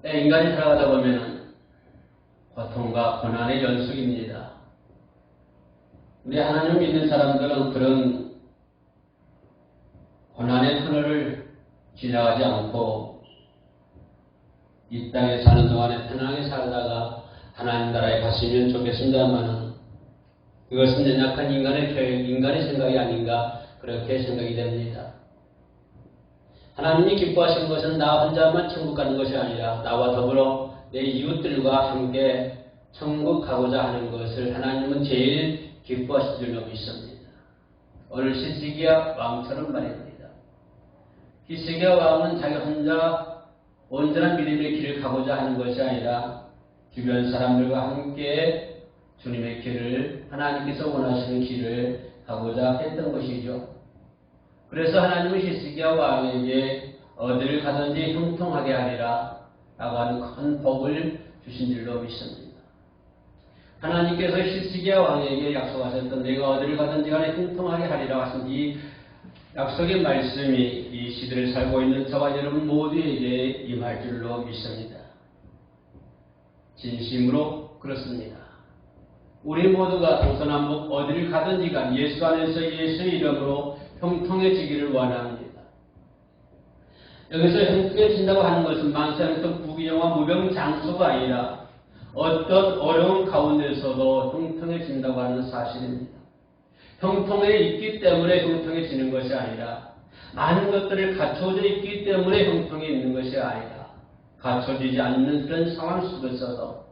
인간이 살아가다 보면 고통과 고난의 연속입니다. 우리 하나님 믿는 사람들은 그런 고난의 터널을 지나가지 않고 이 땅에 사는 동안에 편하게 살다가 하나님 나라에 갔으면 좋겠습니다만 그것은 연약한 인간의 계획, 인간의 생각이 아닌가 그렇게 생각이 됩니다. 하나님이 기뻐하시는 것은 나 혼자만 천국 가는 것이 아니라 나와 더불어 내 이웃들과 함께 천국 가고자 하는 것을 하나님은 제일 기뻐하실 줄로 믿습니다. 오늘 히스기야 왕처럼 말입니다. 히스기야 왕은 자기 혼자 온전한 믿음의 길을 가고자 하는 것이 아니라 주변 사람들과 함께 주님의 길을 하나님께서 원하시는 길을 가고자 했던 것이죠. 그래서 하나님은 히스기야 왕에게 어디를 가든지 형통하게 하리라 라고 하는 큰 복을 주신 줄로 믿습니다. 하나님께서 히스기야 왕에게 약속하셨던 내가 어디를 가든지 간에 형통하게 하리라 하신 이 약속의 말씀이 이 시대를 살고 있는 저와 여러분 모두에게 임할 줄로 믿습니다. 진심으로 그렇습니다. 우리 모두가 동서남북 어디를 가든지 간 예수 안에서 예수의 이름으로 형통해지기를 원합니다. 여기서 형통해진다고 하는 것은 만세에서 부귀영화 무병장수가 아니라 어떤 어려운 가운데서도 형통해진다고 하는 사실입니다. 형통해 있기 때문에 형통해지는 것이 아니라 많은 것들을 갖춰져 있기 때문에 형통해 있는 것이 아니라 갖춰지지 않는 그런 상황 속에서도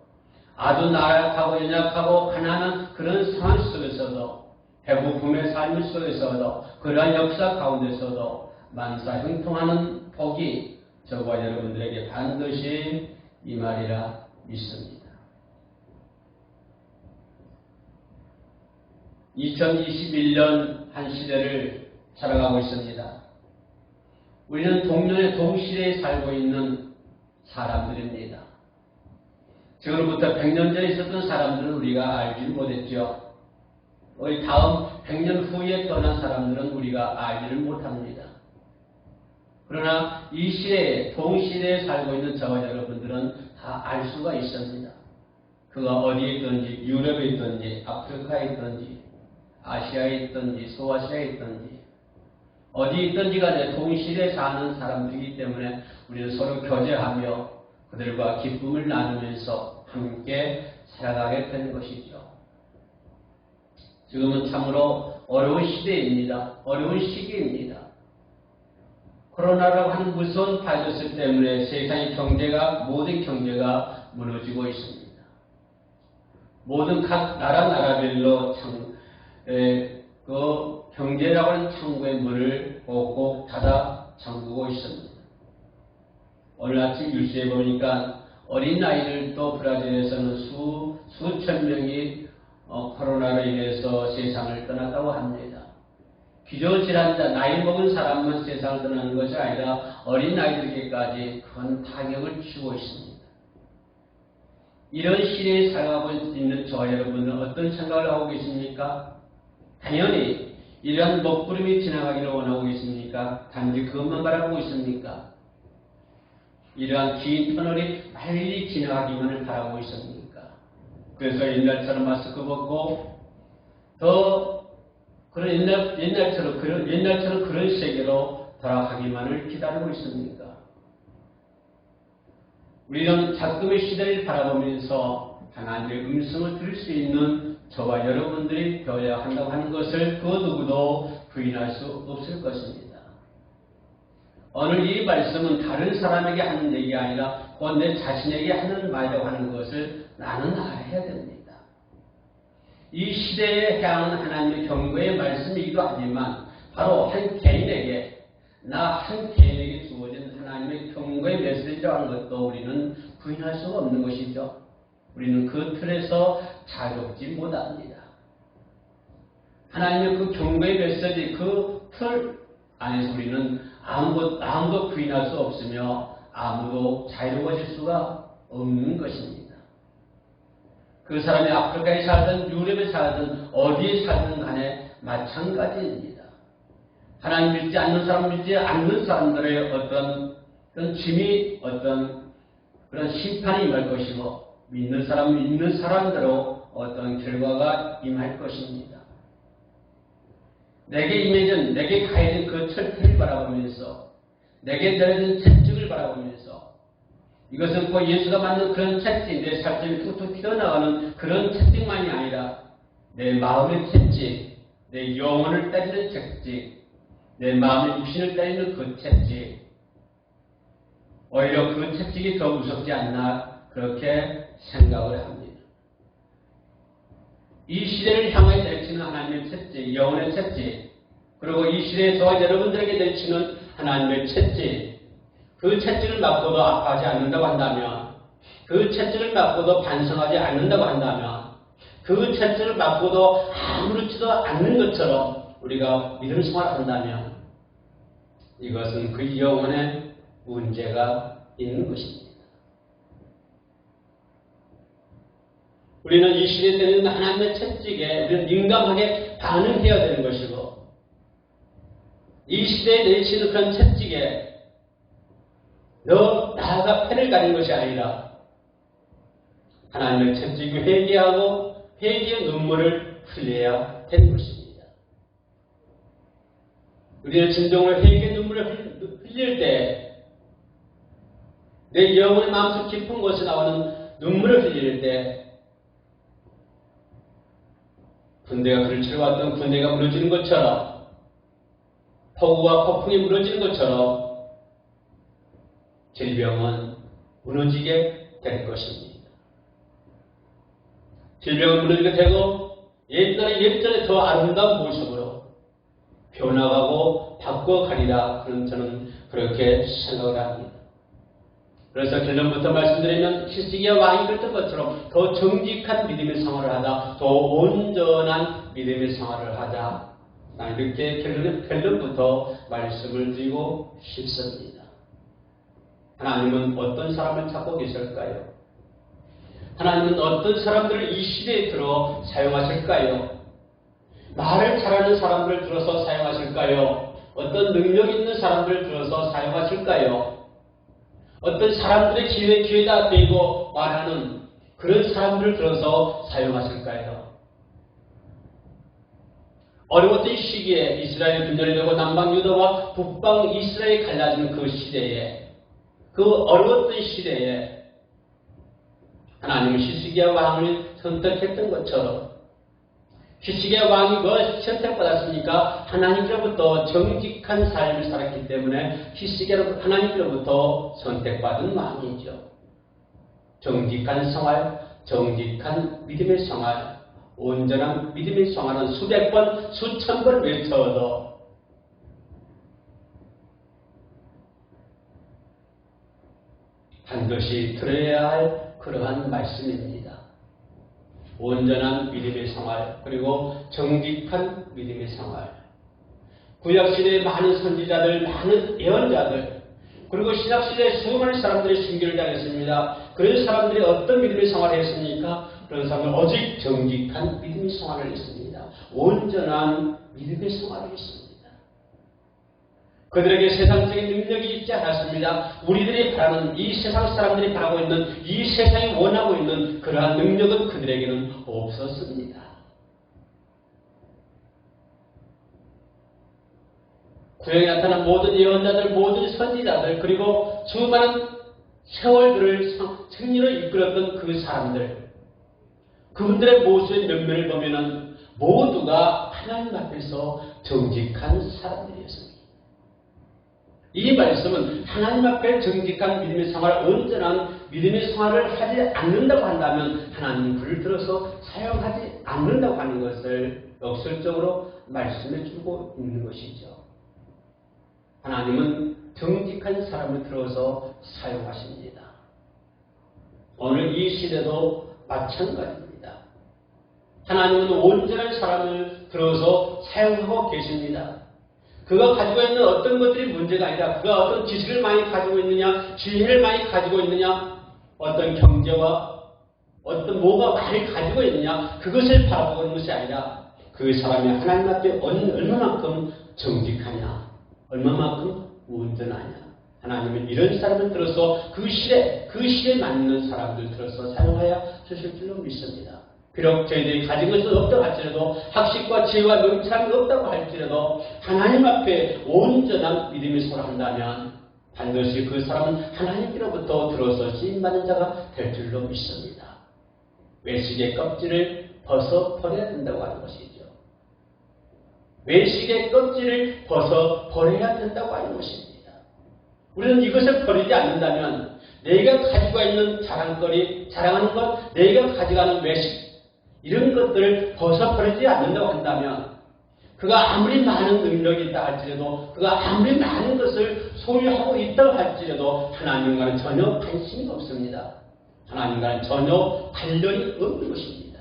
아주 나약하고 연약하고 가난한 그런 상황 속에서도 배고픔의 삶 속에서도 그러한 역사 가운데서도 만사 형통하는 복이 저와 여러분들에게 반드시 임하리라 믿습니다. 2021년 한 시대를 살아가고 있습니다. 우리는 동년의 동시대에 살고 있는 사람들입니다. 지금부터 100년 전에 있었던 사람들은 우리가 알지 못했죠. 우리 다음 100년 후에 떠난 사람들은 우리가 알지를 못합니다. 그러나 이 시대에 동시대에 살고 있는 저와 여러분들은 다 알 수가 있습니다. 그가 어디에 있든지 유럽에 있든지 아프리카에 있든지 아시아에 있든지 소아시아에 있든지 어디 있든지 간에 동시대에 사는 사람들이기 때문에 우리는 서로 교제하며 그들과 기쁨을 나누면서 함께 살아가게 되는 것이죠. 지금은 참으로 어려운 시대입니다. 어려운 시기입니다. 코로나라고 하는 무서운 바이러스 때문에 세상의 경제가 모든 경제가 무너지고 있습니다. 모든 각 나라별로 그 경제라고 하는 창구의 문을 꼭꼭 닫아 잠그고 있습니다. 오늘 아침 뉴스에 보니까 어린 아이들도 브라질에서는 수천 명이 코로나로 인해서 세상을 떠났다고 합니다. 기저질환자, 나이 먹은 사람만 세상을 떠나는 것이 아니라 어린 아이들에게까지 큰 타격을 주고 있습니다. 이런 시대에 살아가고 있는 저와 여러분은 어떤 생각을 하고 계십니까? 당연히 이러한 먹구름이 지나가기를 원하고 계십니까? 단지 그것만 바라보고 있습니까? 이러한 긴 터널이 빨리 지나가기만을 바라고 있습니까? 그래서 옛날처럼 마스크 벗고 더 그런 옛날처럼 그런 세계로 돌아가기만을 기다리고 있습니까? 우리는 작금의 시대를 바라보면서 하나님의 음성을 들을 수 있는 저와 여러분들이 되어야 한다고 하는 것을 그 누구도 부인할 수 없을 것입니다. 오늘 이 말씀은 다른 사람에게 하는 얘기가 아니라 곧 내 자신에게 하는 말이라고 하는 것을 나는 알아야 됩니다. 이 시대에 향한 하나님의 경고의 말씀이기도 하지만 바로 한 개인에게 나 한 개인에게 주어진 하나님의 경고의 메시지라는 것도 우리는 부인할 수가 없는 것이죠. 우리는 그 틀에서 자유롭지 못합니다. 하나님의 그 경고의 메시지 그 틀 안에서 우리는 아무도 부인할 수 없으며 아무도 자유로워질 수가 없는 것입니다. 그 사람이 아프리카에 살든 유럽에 살든 어디에 살든 간에 마찬가지입니다. 하나님 믿지 않는 사람, 믿지 않는 사람들의 어떤 그런 짐이 어떤 그런 심판이 임할 것이고 믿는 사람대로 어떤 결과가 임할 것입니다. 내게 임해진, 내게 가해진 그 철퇴를 바라보면서 내게 내려진 채찍을 바라보면서 이것은 곧 예수가 만든 그런 채찍, 내 살점이 툭툭 튀어나가는 그런 채찍만이 아니라 내 마음의 채찍, 내 영혼을 때리는 채찍, 내 마음의 육신을 때리는 그 채찍, 오히려 그 채찍이 더 무섭지 않나 그렇게 생각을 합니다. 이 시대를 향하여 내치는 하나님의 채찍, 영혼의 채찍, 그리고 이 시대에 저와 여러분들에게 내치는 하나님의 채찍, 그 채찍을 맞고도 아파하지 않는다고 한다면, 그 채찍을 맞고도 반성하지 않는다고 한다면, 그 채찍을 맞고도 아무렇지도 않는 것처럼 우리가 믿음 생활을 한다면 이것은 그 영혼에 문제가 있는 것입니다. 우리는 이 시대에 되는 하나님의 채찍에 우리는 민감하게 반응해야 되는 것이고, 이 시대에 내치는 그런 채찍에 너 나아가 패를 가는 것이 아니라 하나님의 채찍을 회개하고 회개의 눈물을 흘려야 되는 것입니다. 우리는 진정으로 회개의 눈물을 흘릴 때 내 영혼의 마음속 깊은 곳에 나오는 눈물을 흘릴 때 군대가 그를 치러왔던 군대가 무너지는 것처럼, 폭우와 폭풍이 무너지는 것처럼 질병은 무너지게 될 것입니다. 질병은 무너지게 되고 옛날에 예전에 더 아름다운 모습으로 변화가고 바꿔가리라. 그런 저는 그렇게 생각을 합니다. 그래서 결론부터 말씀드리면 히스기야 왕이 그랬던 것처럼 더 정직한 믿음의 생활을 하자, 더 온전한 믿음의 생활을 하자, 이렇게 결론부터 말씀을 드리고 싶습니다. 하나님은 어떤 사람을 찾고 계실까요? 하나님은 어떤 사람들을 이 시대에 들어 사용하실까요? 말을 잘하는 사람들을 들어서 사용하실까요? 어떤 능력 있는 사람들을 들어서 사용하실까요? 어떤 사람들의 기회다 대고 말하는 그런 사람들을 들어서 사용하실까요? 어려웠던 이 시기에 이스라엘이 분열되고 남방 유다와 북방 이스라엘이 갈라지는 그 시대에, 그 어려웠던 시대에 하나님은 히스기야 왕을 선택했던 것처럼, 히스기야 왕이 뭘 선택받았습니까? 하나님께로부터 정직한 삶을 살았기 때문에 히스기야는 하나님께로부터 선택받은 왕이죠. 정직한 생활, 정직한 믿음의 생활, 온전한 믿음의 생활은 수백 번, 수천 번 외쳐도 반드시 들어야 할 그러한 말씀입니다. 온전한 믿음의 생활, 그리고 정직한 믿음의 생활. 구약시대의 많은 선지자들, 많은 예언자들, 그리고 신약시대의 수많은 사람들이 순교를 당했습니다. 그런 사람들이 어떤 믿음의 생활을 했습니까? 그런 사람들은 오직 정직한 믿음의 생활을 했습니다. 온전한 믿음의 생활을 했습니다. 그들에게 세상적인 능력이 있지 않았습니다. 우리들이 바라는, 이 세상 사람들이 바라고 있는, 이 세상이 원하고 있는 그러한 능력은 그들에게는 없었습니다. 구약에 나타난 모든 예언자들, 모든 선지자들, 그리고 수많은 세월들을 승리로 이끌었던 그 사람들, 그분들의 모습의 면면을 보면은 모두가 하나님 앞에서 정직한 사람들이었습니다. 이 말씀은 하나님 앞에 정직한 믿음의 생활, 온전한 믿음의 생활을 하지 않는다고 한다면 하나님 그를 들어서 사용하지 않는다고 하는 것을 역설적으로 말씀해 주고 있는 것이죠. 하나님은 정직한 사람을 들어서 사용하십니다. 오늘 이 시대도 마찬가지입니다. 하나님은 온전한 사람을 들어서 사용하고 계십니다. 그가 가지고 있는 어떤 것들이 문제가 아니라 그가 어떤 지식을 많이 가지고 있느냐, 지혜를 많이 가지고 있느냐, 어떤 경제와 어떤 뭐가 많이 가지고 있느냐, 그것을 바라보는 것이 아니라 그 사람이 하나님 앞에 얼마만큼 정직하냐, 얼마만큼 온전하냐, 하나님은 이런 사람을 들어서 그 시에 맞는 사람들 들어서 사용하여 주실 줄로 믿습니다. 비록 저희들이 가진 것은 없다고 할지라도 학식과 지혜와 명철이 없다고 할지라도 하나님 앞에 온전한 믿음이 소홀한다면 반드시 그 사람은 하나님께로부터 들어서 쓰임받는 자가 될 줄로 믿습니다. 외식의 껍질을 벗어 버려야 된다고 하는 것이죠. 외식의 껍질을 벗어 버려야 된다고 하는 것입니다. 우리는 이것을 버리지 않는다면 내가 가지고 있는 자랑하는 것, 내가 가져가는 외식 이런 것들을 벗어버리지 않는다고 한다면 그가 아무리 많은 능력이 있다 할지라도 그가 아무리 많은 것을 소유하고 있다고 할지라도 하나님과는 전혀 관심이 없습니다. 하나님과는 전혀 관련이 없는 것입니다.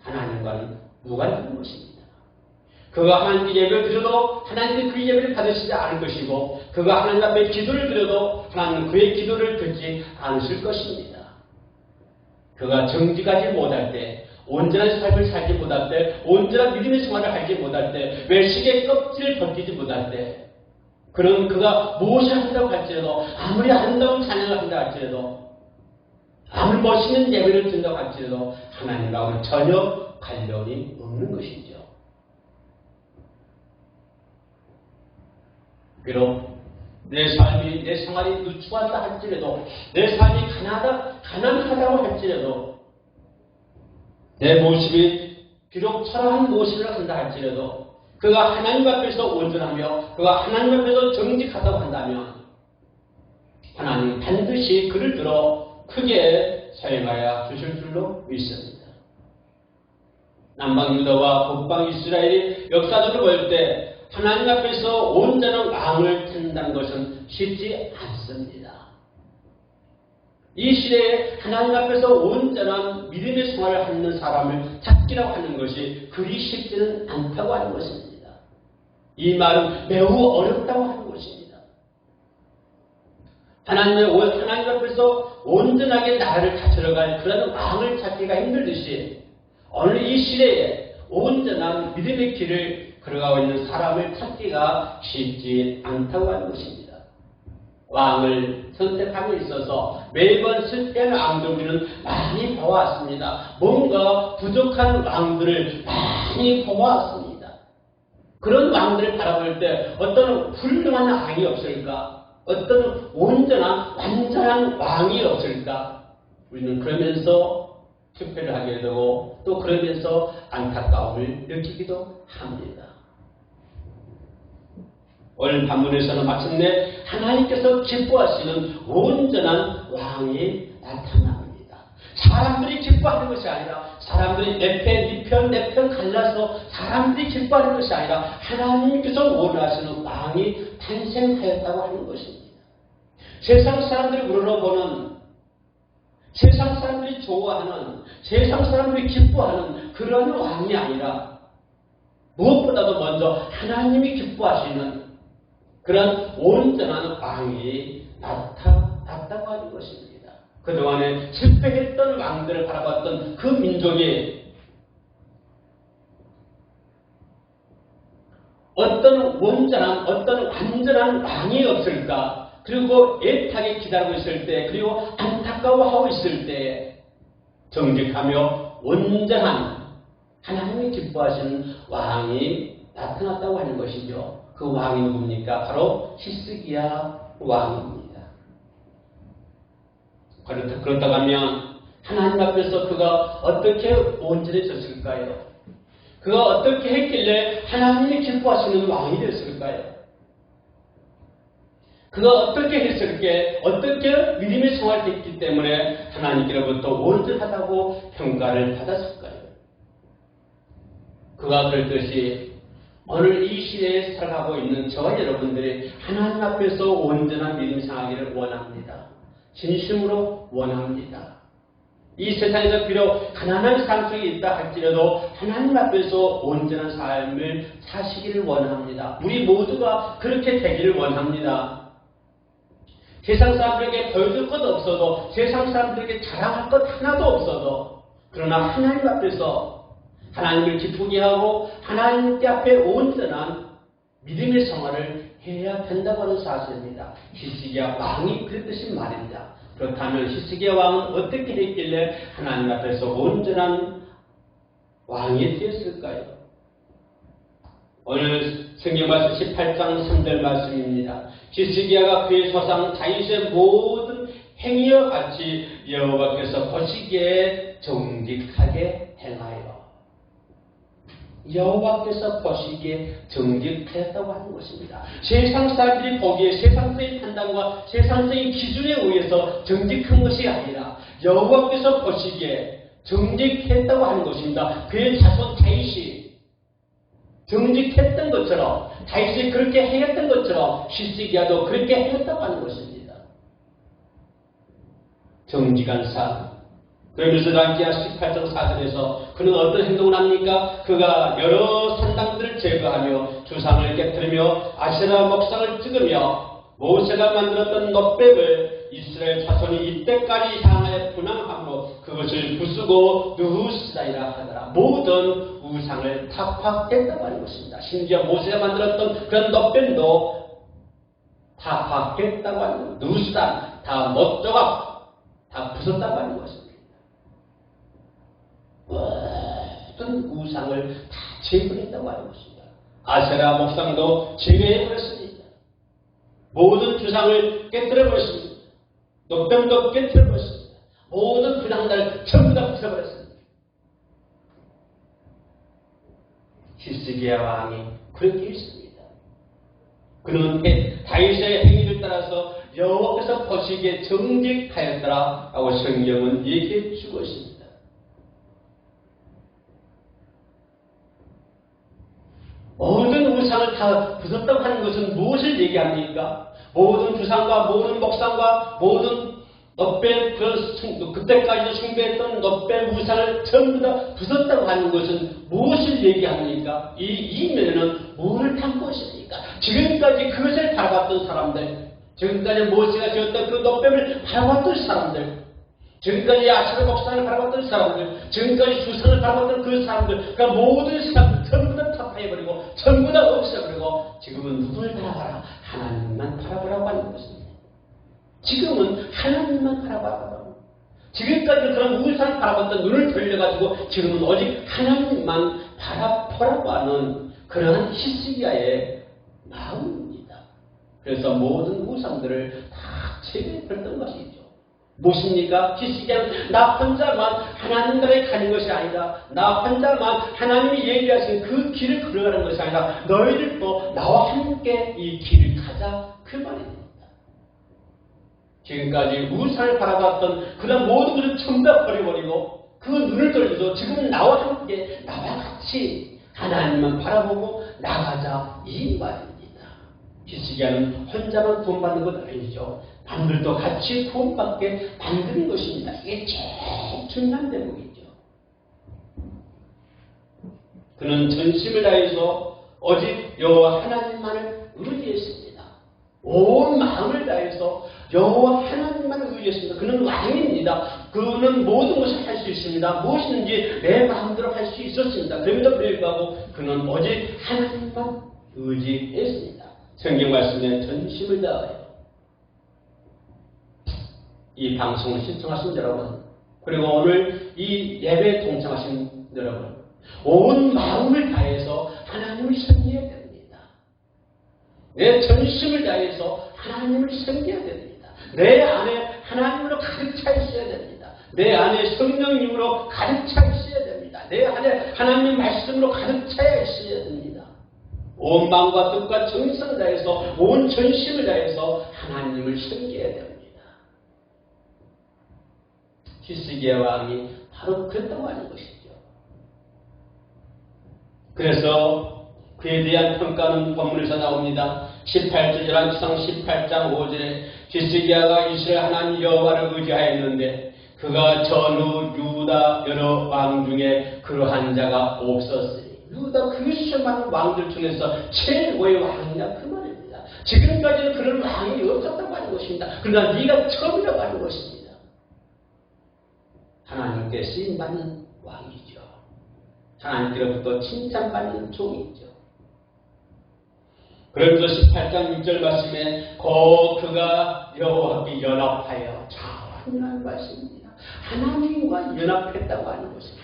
하나님과는 무관한 것입니다. 그가 하나님께 예배를 드려도 하나님께 그 예배를 받으시지 않을 것이고 그가 하나님 앞에 기도를 드려도 하나님은 그의 기도를 듣지 않으실 것입니다. 그가 정직하지 못할 때 온전한 삶을 살지 못할 때, 온전한 믿음의 생활을 하지 못할 때, 외식의 껍질을 벗기지 못할 때, 그럼 그가 무엇을 한다고 할지라도, 아무리 아름다운 찬양을 한다고 할지라도, 아무리 멋있는 예배를 드린다고 할지라도, 하나님과는 전혀 관련이 없는 것이죠. 비록 내 생활이 누추하다 할지라도, 내 삶이 가난하다고 할지라도, 내 모습이 비록 초라한 모습을 한다 할지라도 그가 하나님 앞에서 온전하며 그가 하나님 앞에서 정직하다고 한다면 하나님은 반드시 그를 들어 크게 사용하여 주실 줄로 믿습니다. 남방 유다와 북방 이스라엘이 역사적으로 볼 때 하나님 앞에서 온전한 왕을 찾는다는 것은 쉽지 않습니다. 이 시대에 하나님 앞에서 온전한 믿음의 생활을 하는 사람을 찾기라고 하는 것이 그리 쉽지는 않다고 하는 것입니다. 이 말은 매우 어렵다고 하는 것입니다. 하나님 앞에서 온전하게 나라를 다스려갈 그런 왕을 찾기가 힘들듯이 오늘 이 시대에 온전한 믿음의 길을 걸어가고 있는 사람을 찾기가 쉽지 않다고 하는 것입니다. 왕을 선택함에 있어서 매번 실패하는 왕들 우리는 많이 보아왔습니다. 뭔가 부족한 왕들을 많이 보아왔습니다. 그런 왕들을 바라볼 때 어떤 훌륭한 왕이 없을까? 어떤 온전한 완전한 왕이 없을까? 우리는 그러면서 투표를 하게 되고 또 그러면서 안타까움을 느끼기도 합니다. 오늘 본문에서는 마침내 하나님께서 기뻐하시는 온전한 왕이 나타납니다. 사람들이 기뻐하는 것이 아니라 사람들이 네 편 갈라서 사람들이 기뻐하는 것이 아니라 하나님께서 원하시는 왕이 탄생하였다고 하는 것입니다. 세상 사람들이 우러러보는 세상 사람들이 좋아하는 세상 사람들이 기뻐하는 그런 왕이 아니라 무엇보다도 먼저 하나님이 기뻐하시는 그런 온전한 왕이 나타났다고 하는 것입니다. 그동안에 실패했던 왕들을 바라봤던 그 민족이 어떤 완전한 왕이 없을까? 그리고 애타게 기다리고 있을 때, 그리고 안타까워하고 있을 때 정직하며 온전한 하나님이 기뻐하시는 왕이 나타났다고 하는 것이죠. 그 왕이 누굽니까? 바로 히스기야 왕입니다. 그렇다고 하면 하나님 앞에서 그가 어떻게 온전해졌을까요? 그가 어떻게 했길래 하나님이 기뻐하시는 왕이 됐을까요? 그가 어떻게 했을게? 어떻게 믿음의 생활을 했기 때문에 하나님께로부터 온전하다고 평가를 받았을까요? 그가 그랬듯이 오늘 이 시대에 살아가고 있는 저와 여러분들이 하나님 앞에서 온전한 믿음 생활하기를 원합니다. 진심으로 원합니다. 이 세상에서 비록 가난한 삶 속에 있다 할지라도 하나님 앞에서 온전한 삶을 사시기를 원합니다. 우리 모두가 그렇게 되기를 원합니다. 세상 사람들에게 보여줄 것 없어도 세상 사람들에게 자랑할 것 하나도 없어도 그러나 하나님 앞에서 하나님을 기쁘게 하고 하나님께 앞에 온전한 믿음의 생활을 해야 된다고 하는 사실입니다. 히스기야 왕이 그랬듯이 말입니다. 그렇다면 히스기야 왕은 어떻게 됐길래 하나님 앞에서 온전한 왕이 되었을까요? 오늘 성경 말씀 18장 3절 말씀입니다. 히스기야가 그의 조상 다윗의 모든 행위와 같이 여호와께서 보시기에 정직하게 행하여 여호와께서 보시기에 정직하였다고 하는 것입니다. 세상 사람들이 보기에 세상적인 판단과 세상적인 기준에 의해서 정직한 것이 아니라 여호와께서 보시기에 정직했다고 하는 것입니다. 그의 자손 다윗이 정직했던 것처럼 다윗이 그렇게 행했던 것처럼 히스기야도 그렇게 했다고 하는 것입니다. 정직한 삶. 그러면서 랑기야 18장 4절에서 그는 어떤 행동을 합니까? 그가 여러 산당들을 제거하며 주상을 깨뜨리며 아세라 목상을 찍으며 모세가 만들었던 놋뱀을 이스라엘 자손이 이때까지 향하여 분양함으로 그것을 부수고 누후스라이라 하더라. 모든 우상을 타파했다고 하는 것입니다. 심지어 모세가 만들었던 그런 놋뱀도 타파했다고 하는 것입니다. 누후스라 다 못조각 다 부쉈다고 하는 것입니다. 모든 우상을 다 제거했다고 하는 것입니다. 아세라 목상도 제거해버렸습니다. 모든 주상을 깨뜨려버렸습니다. 놋뱀도 깨뜨려버렸습니다. 모든 분향단을 전부 다 부숴버렸습니다. 히스기야 왕이 그렇게 했습니다. 그는 다윗의 행위를 따라서 여호와께서 보시기에 정직하였더라 라고 성경은 얘기해 주고 있습니다. 모든 우상을 다 부쉈다고 하는 것은 무엇을 얘기합니까? 모든 주상과 모든 목상과 모든 놋뱀, 그때까지도 숭배했던 놋뱀 우상을 전부 다 부쉈다고 하는 것은 무엇을 얘기합니까? 이 이면에는 뭐를 담고 있습니까? 지금까지 그것을 바라봤던 사람들, 지금까지 모세가 지었던 그 놋뱀을 바라봤던 사람들, 지금까지 아세라 목상을 바라봤던 사람들, 지금까지 주상을 바라봤던 그 사람들, 그러니까 모든 사람들 전부 다 타파해버리고 전부 다 없애버리고 지금은 누구를 바라봐라? 하나님만 바라보라고 하는 것입니다. 지금은 하나님만 바라봐라. 지금까지 그런 우상을 바라봤던 눈을 돌려가지고 지금은 오직 하나님만 바라보라고 하는 그러한 히스기야의 마음입니다. 그래서 모든 우상들을 다 제거했던 것이죠. 무엇입니까? 히스기야는 나 혼자만 하나님 나라에 가는 것이 아니라 나 혼자만 하나님이 얘기하신 그 길을 걸어가는 것이 아니라 너희들도 나와 함께 이 길을 가자 그 말입니다. 지금까지 우상을 바라봤던 그런 모든 것을 전부 다 버려버리고 그 눈을 돌려서 지금 나와 함께 나와 같이 하나님만 바라보고 나가자 이 말입니다. 히스기야는 혼자만 구원받는 것 아니죠. 남들도 같이 구원받게 만드는 것입니다. 이게 제일 중요한 대목이죠. 그는 전심을 다해서 오직 여호와 하나님만을 의지했습니다. 온 마음을 다해서 여호와 하나님만을 의지했습니다. 그는 왕입니다. 그는 모든 것을 할 수 있습니다. 무엇이든지 내 마음대로 할 수 있었습니다. 그럼에도 불구하고 그는 오직 하나님만 의지했습니다. 성경 말씀에 전심을 다하여 이 방송을 시청하신 여러분, 그리고 오늘 이 예배에 동참하신 여러분, 온 마음을 다해서 하나님을 섬겨야 됩니다. 내 전심을 다해서 하나님을 섬겨야 됩니다. 내 안에 하나님으로 가득 차 있어야 됩니다. 내 안에 성령님으로 가득 차 있어야 됩니다. 내 안에 하나님의 말씀으로 가득 차야 있어야 됩니다. 온 마음과 뜻과 정성을 다해서 온 전심을 다해서 하나님을 섬겨야 됩니다. 히스기야 왕이 바로 그랬다고 하는 것이죠. 그래서 그에 대한 평가는 본문에서 나옵니다. 18절 열왕기상 18장 5절에 히스기야가 이스라엘 하나님 여호와를 의지하였는데 그가 전후 유다 여러 왕 중에 그러한 자가 없었으니 유다 그 수많은 왕들 중에서 최고의 왕이라 그 말입니다. 지금까지는 그런 왕이 없었다고 하는 것입니다. 그러나 네가 처음이라고 하는 것입니다. 하나님께 쓰임받는 왕이죠. 하나님께로부터 칭찬받는 종이죠. 그러면서 18장 6절 말씀에 그가 여호와께 연합하여 자원한 말씀입니다. 하나님과 연합했다고 하는 것입니다.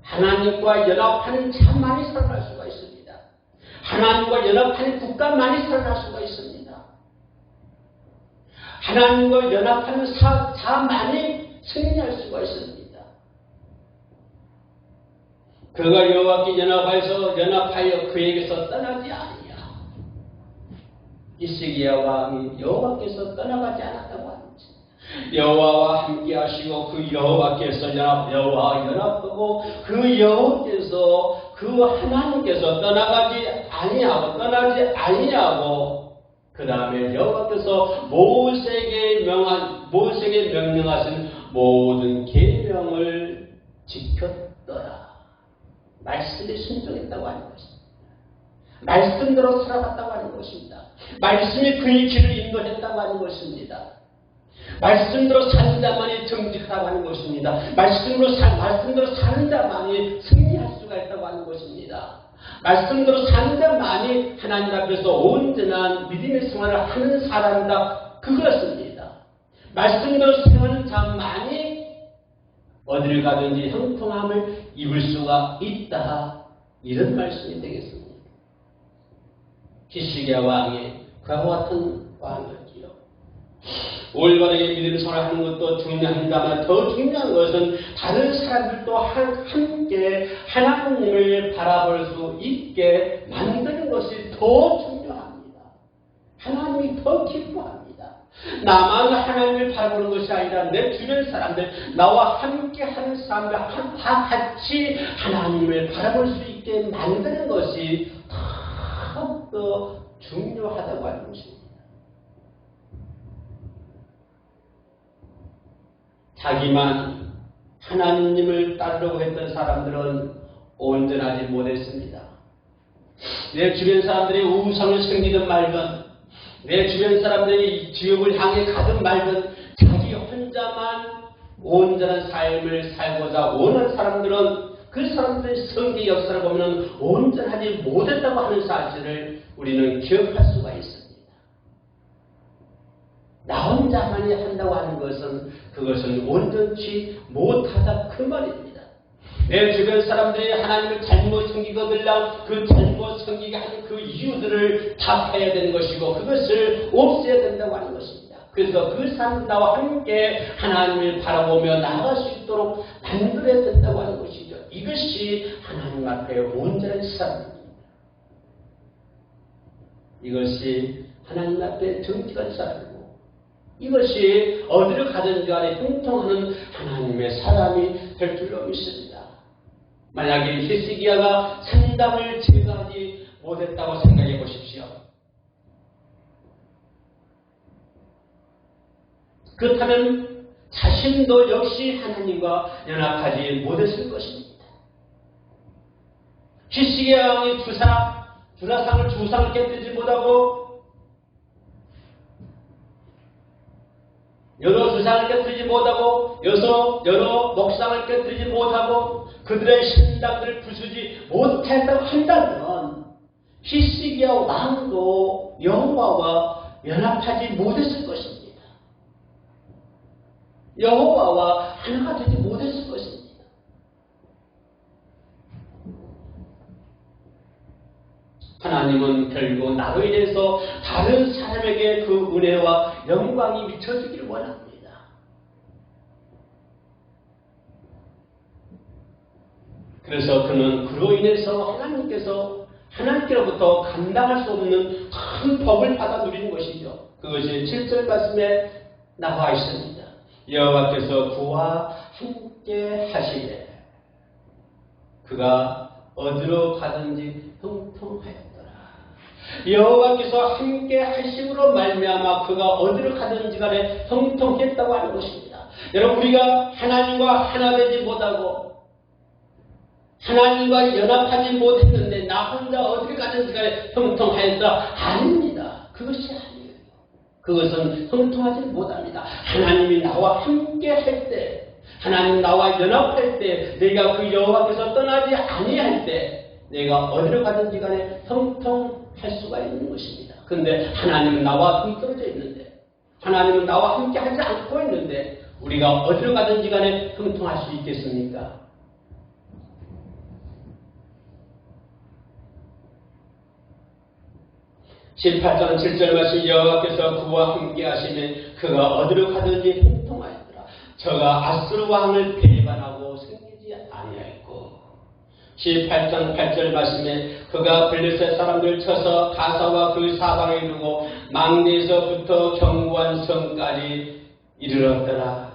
하나님과 연합하는 자만이 살아날 수가 있습니다. 하나님과 연합하는 국가만이 살아날 수가 있습니다. 하나님과 연합하는 자만이 승리할 수가 있습니다. 그가 여호와께 연합하여 그에게서 떠나지 아니하고 히스기야 왕이 여호와께서 떠나가지 않았다고 하는 것입니다. 여호와와 함께 하시고 그 여호와께서 연합하고 그 여호와께서 그 하나님께서 떠나지 아니하고 그 다음에 여호와께서 모세에게 명령하신 모든 계명을 지켰더라. 말씀에 순종했다고 하는 것입니다. 말씀대로 살아갔다고 하는 것입니다. 말씀이 그의 길을 인도했다고 하는 것입니다. 말씀대로 사는 자만이 정직하다고 하는 것입니다. 말씀대로 사는 자만이 승리할 수가 있다고 하는 것입니다. 말씀대로 사는 자만이 하나님 앞에서 온전한 믿음의 생활을 하는 사람이다. 그것입니다. 말씀대로 생활하는 자만이 어디를 가든지 형통함을 입을 수가 있다. 이런 말씀이 되겠습니다. 히스기야 왕이 그와 같은 왕이었지요. 올바르게 믿음을 생활하는 것도 중요합니다만 더 중요한 것은 다른 사람들도 함께 하나님을 바라볼 수 있게 만드는 것이 더 중요합니다. 하나님이 더 기뻐합니다. 나만 하나님을 바라보는 것이 아니라 내 주변 사람들, 나와 함께 하는 사람들 다 같이 하나님을 바라볼 수 있게 만드는 것이 더욱더 중요하다고 하는 것입니다. 자기만 하나님을 따르려고 했던 사람들은 온전하지 못했습니다. 내 주변 사람들이 우상을 섬기든 말든, 내 주변 사람들이 지옥을 향해 가든 말든 자기 혼자만 온전한 삶을 살고자 원하는 사람들은 그 사람들의 성경 역사를 보면 온전하지 못했다고 하는 사실을 우리는 기억할 수가 있습니다. 나 혼자만이 한다고 하는 것은 그것은 온전치 못하다 그 말입니다. 내 주변 사람들이 하나님을 잘못 섬기거들랑 그 잘못 섬기게 하는 그 이유들을 답해야 되는 것이고 그것을 없애야 된다고 하는 것입니다. 그래서 그 사람 나와 함께 하나님을 바라보며 나아갈 수 있도록 만들어야 된다고 하는 것이죠. 이것이 하나님 앞에 온전한 삶입니다. 이것이 하나님 앞에 정직한 삶이고 이것이 어디를 가든지 간에 형통하는 하나님의 사람이 될 줄로 믿습니다. 만약에 히스기야가 산당을 제거하지 못했다고 생각해 보십시오. 그렇다면 자신도 역시 하나님과 연합하지 못했을 것입니다. 히스기야 왕이 주상을 깨뜨리지 못하고 여러 주상을 깨뜨리지 못하고 여러 목상을 깨뜨리지 못하고 그들의 신당들을 부수지 못했다고 한다면 히스기야 왕도 여호와와 연합하지 못했을 것입니다. 여호와와 하나가 되지 못했을 것입니다. 하나님은 결국 나로 인해서 다른 사람에게 그 은혜와 영광이 미쳐지기를 원합니다. 그래서 그는 그로 인해서 하나님께로부터 감당할 수 없는 큰 복을 받아 누리는 것이죠. 그것이 7절 말씀에 나와 있습니다. 여호와께서 그와 함께 하시되 그가 어디로 가든지 형통하였더라. 여호와께서 함께 하심으로 말미암아 그가 어디로 가든지 간에 형통했다고 하는 것입니다. 여러분, 우리가 하나님과 하나 되지 못하고 하나님과 연합하지 못했는데 나 혼자 어디를 가든지 간에 형통하였다. 아닙니다. 그것이 아니에요. 그것은 형통하지 못합니다. 하나님이 나와 함께 할 때, 하나님 나와 연합할 때, 내가 그 여호와께서 떠나지 아니할 때, 내가 어디로 가든지 간에 형통할 수가 있는 것입니다. 그런데 하나님은 나와 동떨어져 있는데, 하나님은 나와 함께 하지 않고 있는데 우리가 어디로 가든지 간에 형통할 수 있겠습니까? 18장 7절 말씀, 여호와께서 그와 함께 하시면 그가 어디로 가든지 형통하였더라. 저가 아수르 왕을 배반하고 승리지 아니하였고, 18장 8절 말씀에 그가 블레셋 사람들 쳐서 가사와 그 사방에 이르고 망대에서부터 견고한 성까지 이르렀더라.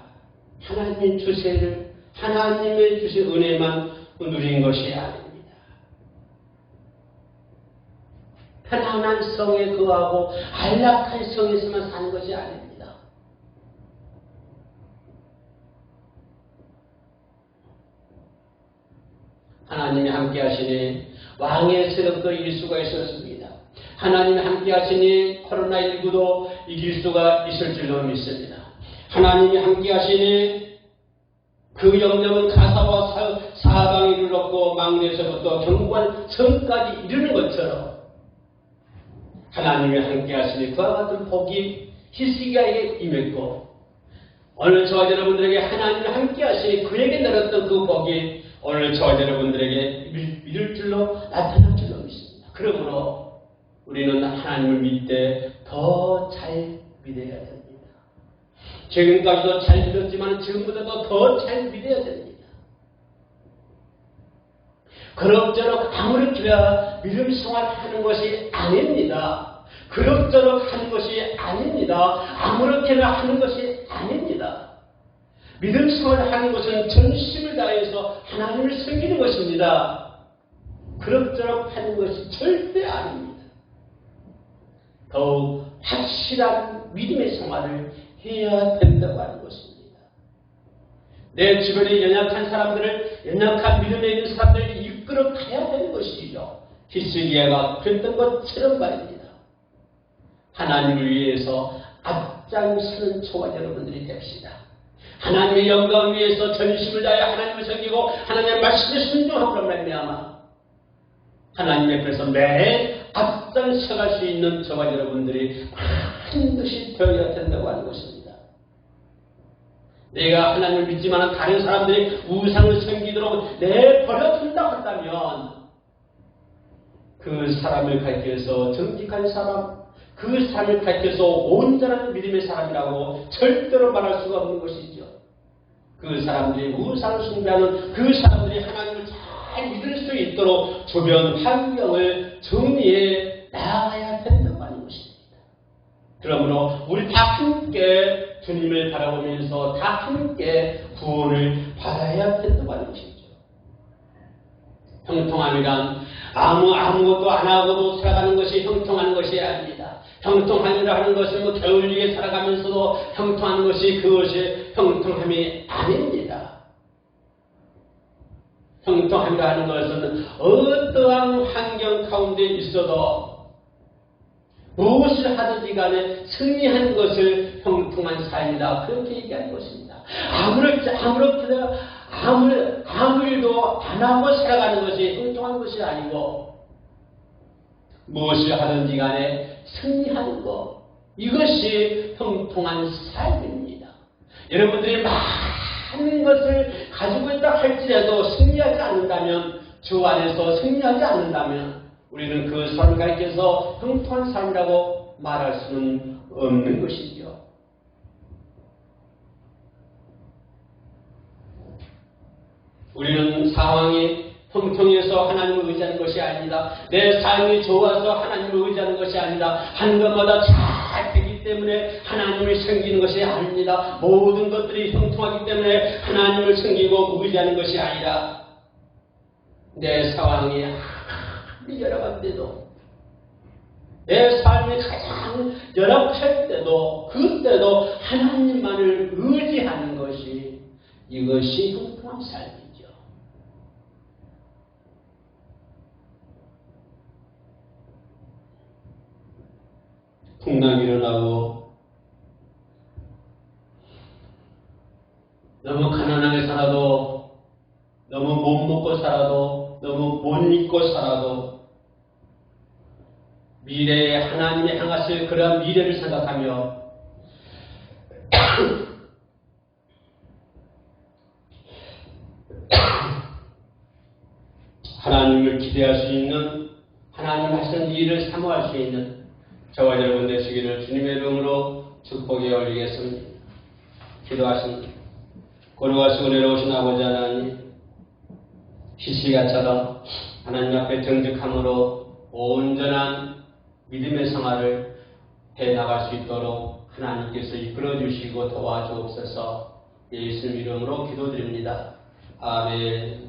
하나님의 주세를, 하나님의 주신 은혜만 누린 것이 아닙니다. 편안한 성에 거하고 안락한 성에서만 사는 것이 아닙니다. 하나님이 함께 하시니 왕의 세력도 이길 수가 있었습니다. 하나님이 함께 하시니 코로나19도 이길 수가 있을 줄로 믿습니다. 하나님이 함께 하시니 그 영역은 가사와 사방에 이르렀고 망대에서부터 견고한 성까지 이르는 것처럼 하나님이 함께 하시니 그와 같은 복이 히스기야에게 임했고, 오늘 저와 여러분들에게 하나님이 함께 하시니 그에게 내렸던 그 복이 오늘 저와 여러분들에게 믿을 줄로 나타날 줄로 믿습니다. 그러므로 우리는 하나님을 믿을 때 더 잘 믿어야 됩니다. 지금까지도 잘 믿었지만 지금보다도 더 잘 믿어야 됩니다. 그럭저럭 아무렇게나 믿음 생활하는 것이 아닙니다. 그럭저럭 하는 것이 아닙니다. 아무렇게나 하는 것이 아닙니다. 믿음 생활하는 것은 전심을 다해서 하나님을 섬기는 것입니다. 그럭저럭 하는 것이 절대 아닙니다. 더욱 확실한 믿음의 생활을 해야 된다고 하는 것입니다. 내 주변에 연약한 사람들을, 연약한 믿음에 있는 사람들을 이끌어 가야 되는 것이죠. 히스기야가 그랬던 것처럼 말입니다. 하나님을 위해서 앞장서는 저와 여러분들이 됩시다. 하나님의 영광을 위해서 전심을 다해 하나님을 섬기고 하나님의 말씀에 순종함으로 말미암아 하나님 앞에서 매일 앞장서갈 수 있는 저와 여러분들이 반드시 되어야 된다고 하는 것입니다. 내가 하나님을 믿지만 다른 사람들이 우상을 섬기도록 내버려둔다고 한다면 그 사람을 가리켜서 정직한 사람, 그 사람을 가리켜서 온전한 믿음의 사람이라고 절대로 말할 수가 없는 것이죠. 그 사람들이 우상을 숭배하는 그 사람들이 하나님을 잘 믿을 수 있도록 주변 환경을 정리해 나가야 된다고 하는 것입니다. 그러므로 우리 다 함께 주님을 바라보면서 다 함께 구원을 받아야 된다고 하는 것이죠. 형통함이란 아무것도 안 하고도 살아가는 것이 형통한 것이 아닙니다. 형통하리라 하는 것은 뭐 겨울위에 살아가면서도 형통하는 것이 그것이 형통함이 아닙니다. 형통함이라 하는 것은 어떠한 환경 가운데 있어도 무엇을 하든지 간에 승리한 것을 형통한 삶이다. 그렇게 얘기하는 것입니다. 아무 일도 안 하고 살아가는 것이 형통한 것이 아니고 무엇을 하든지 간에 승리하는 것, 이것이 형통한 삶입니다. 여러분들이 많은 것을 가지고 있다 할지라도 승리하지 않는다면, 주 안에서 승리하지 않는다면 우리는 그 삶을 가리켜서 형통한 삶이라고 말할 수는 없는 것이죠. 우리는 상황이 형통해서 하나님을 의지하는 것이 아닙니다. 내 삶이 좋아서 하나님을 의지하는 것이 아닙니다. 한 것마다 잘 되기 때문에 하나님을 섬기는 것이 아닙니다. 모든 것들이 형통하기 때문에 하나님을 섬기고 의지하는 것이 아니라 내 상황이 열악한데도, 내 삶이 가장 열악할 때도, 그때도 하나님만을 의지하는 것이, 이것이 형통한 삶이죠. 풍랑이 일어나고 너무 가난하게 살아도, 너무 못 먹고 살아도, 너무 못 믿고 살아도 미래에 하나님이 향하실 그러한 미래를 생각하며 하나님을 기대할 수 있는, 하나님 하시는 일을 사모할 수 있는 저와 여러분 되시기를 주님의 이름으로 축복에 올리겠습니다. 기도하십니다. 고루하시고 은혜로우신 아버지 하나님, 시시가처럼 하나님 앞에 정직함으로 온전한 믿음의 생활을 해나갈 수 있도록 하나님께서 이끌어 주시고 도와주옵소서. 예수님 이름으로 기도드립니다. 아멘.